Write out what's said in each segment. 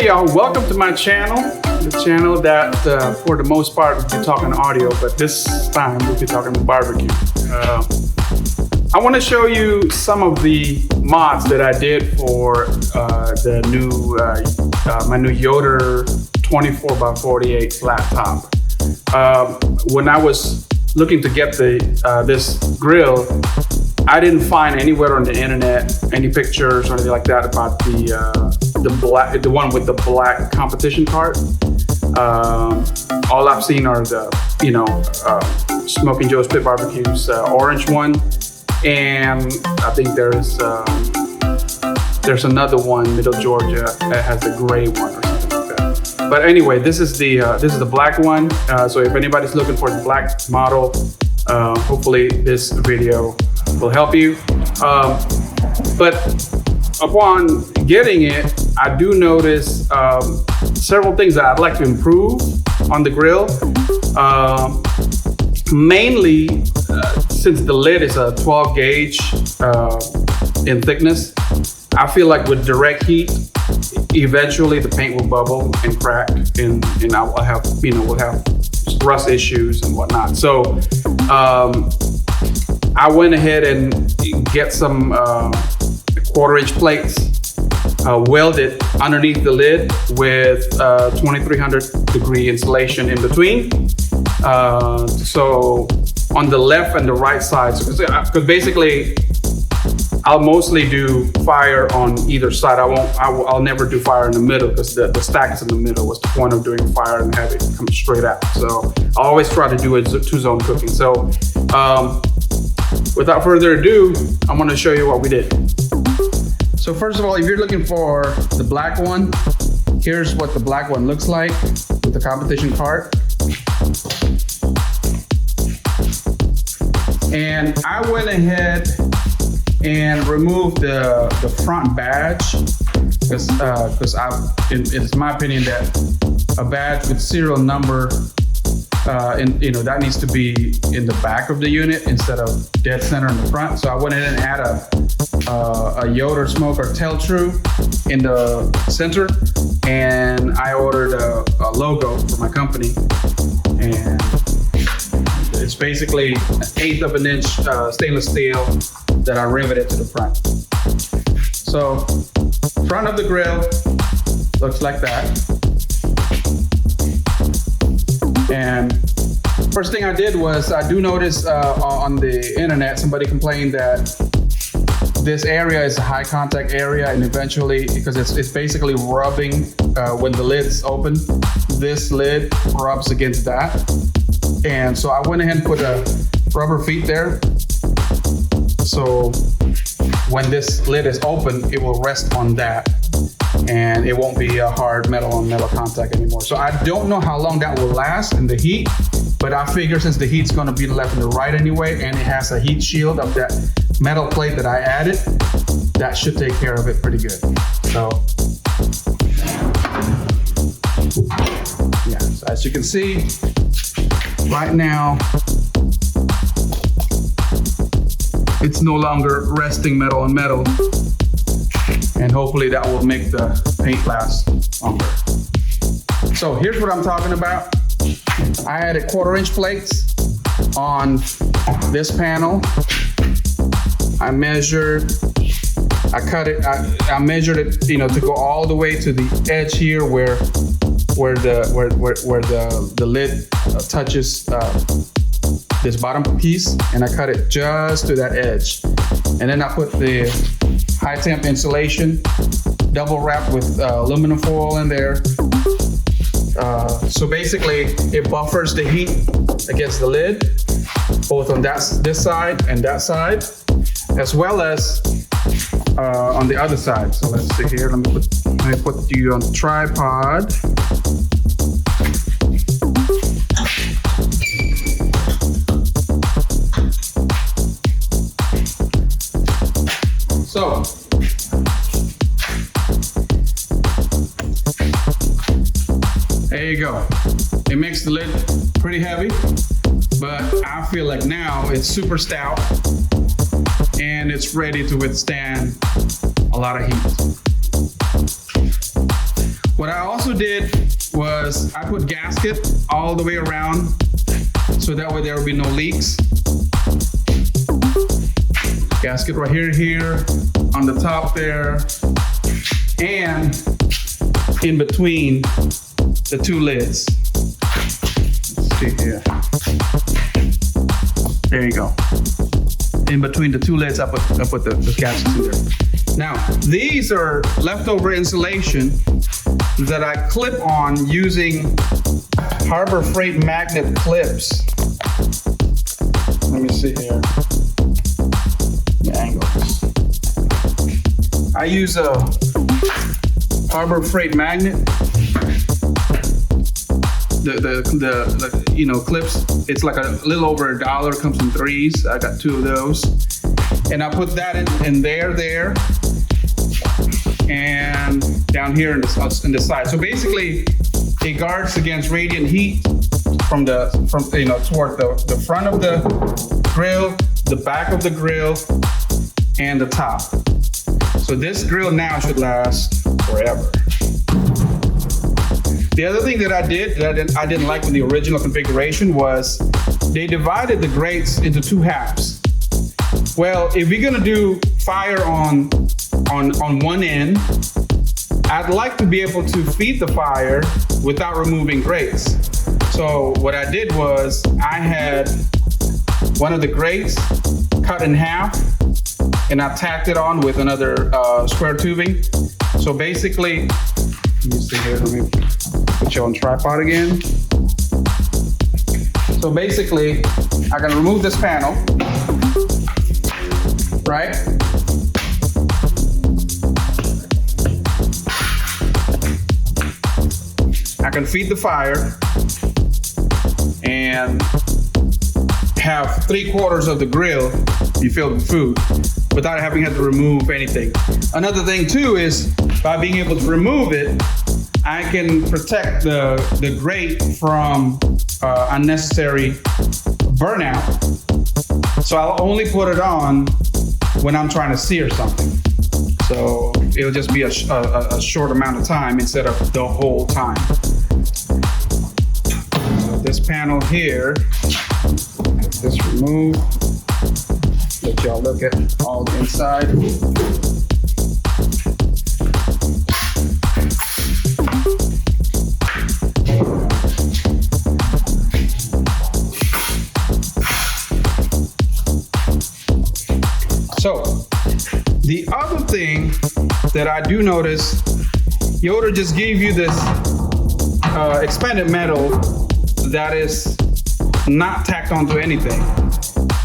Hey y'all, welcome to my channel. The channel that for the most part we'll be talking audio, but this time we'll be talking barbecue. I want to show you some of the mods that I did for the new my new Yoder 24x48 Flattop. When I was looking to get this grill, I didn't find anywhere on the internet any pictures or anything like that about the one with the black competition cart. All I've seen are the Smoking Joe's Pit Barbecue's orange one, and I think there's another one, Middle Georgia, that has the gray one or something like that. But anyway, this is the black one. So if anybody's looking for the black model, hopefully this video will help you. But upon getting it, I do notice several things that I'd like to improve on the grill. Mainly, since the lid is a 12 gauge in thickness, I feel like with direct heat, eventually the paint will bubble and crack, and we'll have rust issues and whatnot. So I went ahead and get some 1/4-inch plates welded underneath the lid with 2300 degree insulation in between. So on the left and the right side, because basically I'll mostly do fire on either side. I'll never do fire in the middle, because the stack is in the middle. What's the point of doing fire and have it come straight out? So I always try to do a 2-zone cooking. So without further ado, I'm going to show you what we did. So first of all, if you're looking for the black one, here's what the black one looks like with the competition cart. And I went ahead and removed the front badge, because it's my opinion that a badge with serial number, that needs to be in the back of the unit instead of dead center in the front. So I went ahead and added a Yoder smoker tail true in the center, and I ordered a logo for my company, and it's basically 1/8 of an inch stainless steel that I riveted to the front. So front of the grill looks like that. And first thing I did was, I do notice on the internet, somebody complained that this area is a high contact area, and eventually, because it's basically rubbing when the lid's open, this lid rubs against that. And so I went ahead and put a rubber feet there. So when this lid is open, it will rest on that, and it won't be a hard metal on metal contact anymore. So I don't know how long that will last in the heat, but I figure since the heat's gonna be the left and the right anyway, and it has a heat shield of that metal plate that I added, that should take care of it pretty good. So yeah, so as you can see, right now, it's no longer resting metal on metal, and hopefully that will make the paint last longer. So here's what I'm talking about. I added 1/4-inch plates on this panel. I measured it, to go all the way to the edge here where the lid touches this bottom piece, and I cut it just to that edge. And then I put the high temp insulation, double wrapped with aluminum foil in there. So basically it buffers the heat against the lid, both on this side and that side, as well as on the other side. So let's see here, let me put you on the tripod. So there you go. It makes the lid pretty heavy, but I feel like now it's super stout and it's ready to withstand a lot of heat. What I also did was I put gasket all the way around so that way there will be no leaks. Gasket right here, on the top there, and in between the two lids. Let's see here. There you go. In between the two lids, I put the gaskets in there. Now, these are leftover insulation that I clip on using Harbor Freight magnet clips. Let me see here. The angles. I use a Harbor Freight magnet. The clips. It's like a little over $1. Comes in 3s. I got 2 of those, and I put that in there, and down here in the side. So basically, it guards against radiant heat from toward the front of the grill, the back of the grill, and the top. So this grill now should last forever. The other thing that I did that I didn't like with the original configuration was they divided the grates into 2 halves. Well, if you're gonna do fire on one end, I'd like to be able to feed the fire without removing grates. So what I did was I had one of the grates cut in half, and I tacked it on with another square tubing. So basically, let me see here, let me put you on tripod again. So basically, I can remove this panel, right? I can feed the fire and have 3/4 of the grill be filled with food without having had to remove anything. Another thing too is by being able to remove it, I can protect the grate from unnecessary burnout. So I'll only put it on when I'm trying to sear something. So it'll just be a short amount of time instead of the whole time. So this panel here, this removed. Let y'all look at all the inside. So, the other thing that I do notice, Yoder just gave you this expanded metal that is not tacked onto anything.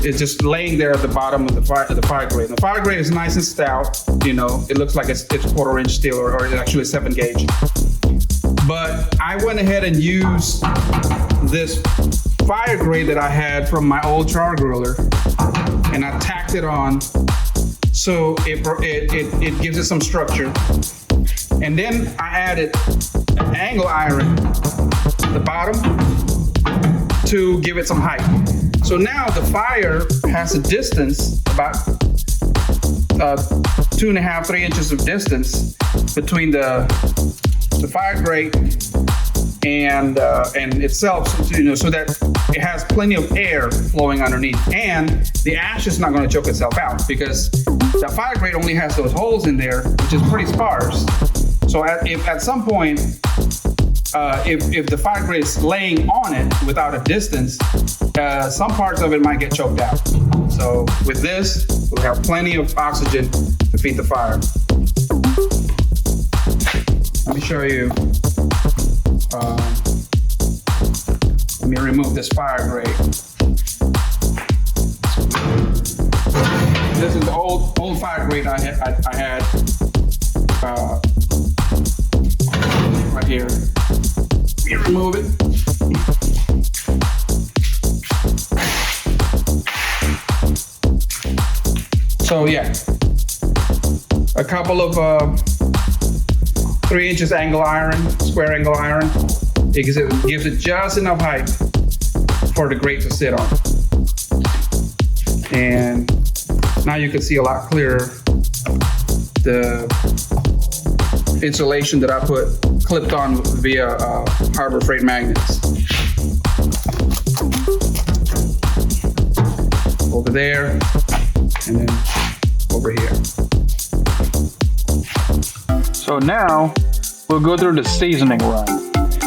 It's just laying there at the bottom of the fire grate. The fire grate is nice and stout. It looks like it's 1/4 steel or it's actually 7 gauge. But I went ahead and used this fire grate that I had from my old char griller, and I tacked it on so it gives it some structure. And then I added an angle iron at the bottom to give it some height. So now the fire has a distance, about 2.5, 3 inches of distance between the fire grate and itself, so that it has plenty of air flowing underneath, and the ash is not going to choke itself out because the fire grate only has those holes in there, which is pretty sparse. So if at some point, if the fire grate is laying on it without a distance, some parts of it might get choked out. So with this, we'll have plenty of oxygen to feed the fire. Let me show you. Let me remove this fire grate. This is the old fire grate I had right here. Let me remove it. So yeah, a couple of 3 inches angle iron, square angle iron. It gives it just enough height for the grate to sit on. And now you can see a lot clearer the insulation that I put clipped on via Harbor Freight magnets. Over there, and then over here. So now we'll go through the seasoning run.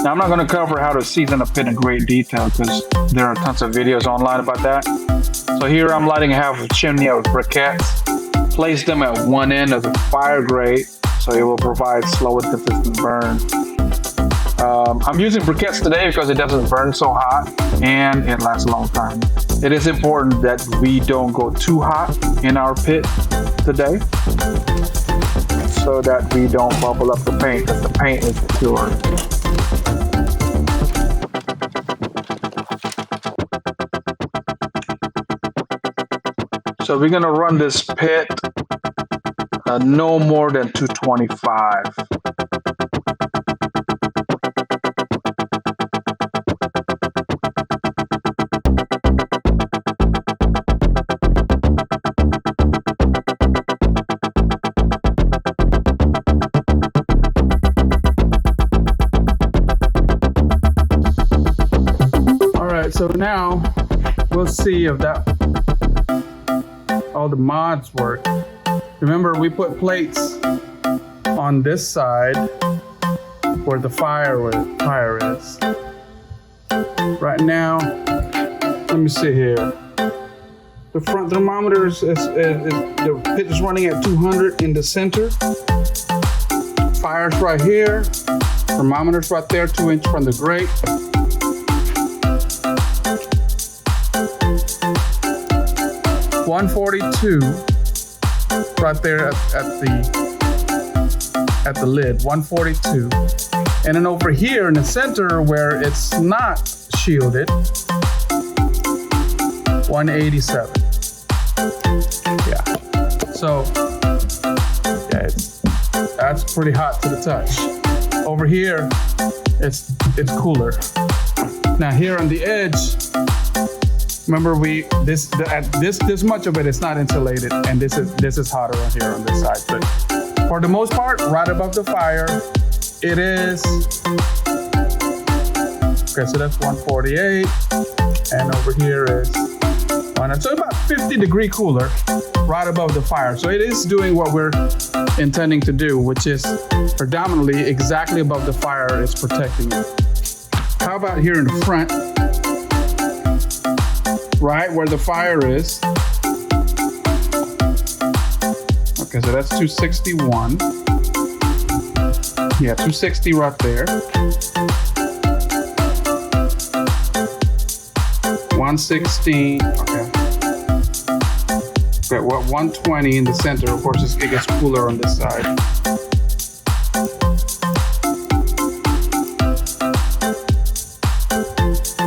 Now I'm not going to cover how to season a pit in great detail because there are tons of videos online about that. So here I'm lighting half of a chimney of briquettes. Place them at one end of the fire grate so it will provide slow and consistent burn. I'm using briquettes today because it doesn't burn so hot and it lasts a long time. It is important that we don't go too hot in our pit today so that we don't bubble up the paint because the paint is pure. So we're going to run this pit no more than 225. All right, so now we'll see if that all the mods work. Remember, we put plates on this side where the fire is. Right now, let me see here. The front thermometer the pit is running at 200 in the center. Fire's right here. Thermometer's right there, 2 inches from the grate. $142 right there at the lid, 142. And then over here in the center where it's not shielded, 187. Yeah. So yeah, that's pretty hot to the touch. Over here, it's cooler. Now here on the edge, remember this much of it is not insulated, and this is hotter on here on this side. But for the most part, right above the fire, it is. Okay, so that's 148, and over here is 100. So about 50-degree cooler, right above the fire. So it is doing what we're intending to do, which is predominantly exactly above the fire. It's protecting it. How about here in the front? Right where the fire is. Okay, so that's 261. Yeah, 260 right there. 116. Okay. Okay, well, 120 in the center. Of course, it gets cooler on this side.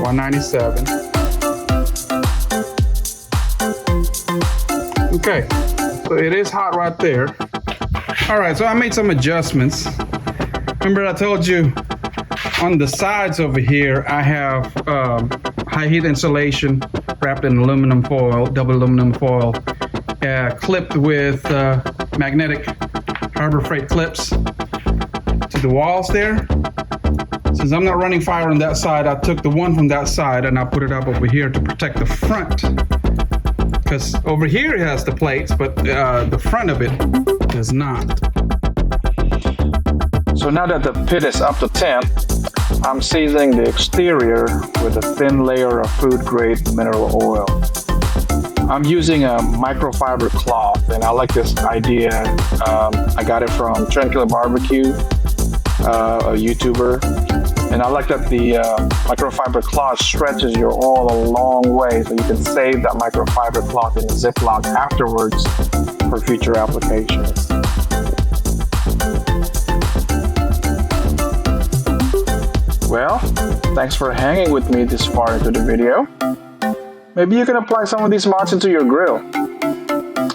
$197. Okay, so it is hot right there. All right, so I made some adjustments. Remember I told you on the sides over here, I have high heat insulation wrapped in aluminum foil, double aluminum foil, clipped with magnetic Harbor Freight clips to the walls there. Since I'm not running fire on that side, I took the one from that side and I put it up over here to protect the front. Because over here it has the plates, but the front of it does not. So now that the pit is up to temp, I'm seasoning the exterior with a thin layer of food-grade mineral oil. I'm using a microfiber cloth, and I like this idea. I got it from Tranquilla Barbecue, a YouTuber. And I like that the microfiber cloth stretches your oil a long way, so you can save that microfiber cloth in a Ziploc afterwards for future applications. Well, thanks for hanging with me this far into the video. Maybe you can apply some of these mods into your grill.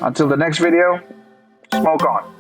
Until the next video, smoke on.